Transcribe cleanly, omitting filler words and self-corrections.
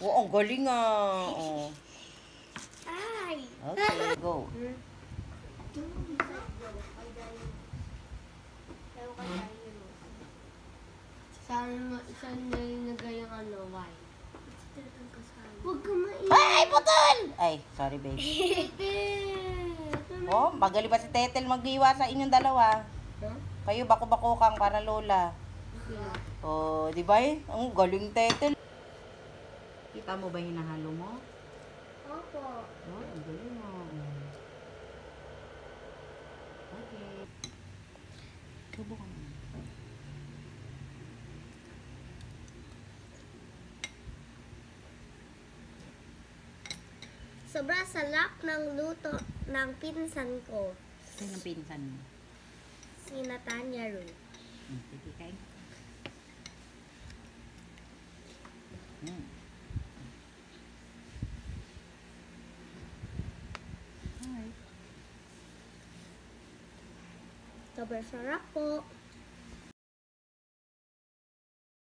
Oo, ang galing ah. Oh. Ay! Okay, go. Saan nilagay yung why? Huwag ka mainit. Ay, putol! Ay, sorry, babe. Oh, magaling ba si Tetel mag-iwa sa inyong dalawa? Huh? Kayo bako-bako kang para lola. Oh, di ba eh? Ang galing Tetel. Kita mo ba hinahalo mo? Opo. Oh, ang galing mo. Okay. Tubo ka naman. Sobrang sarap ng luto ng pinsan ko, Sino ang pinsan mo? si Natanya Ru. Sige, kain ka. Alright. Sobrang sarap po.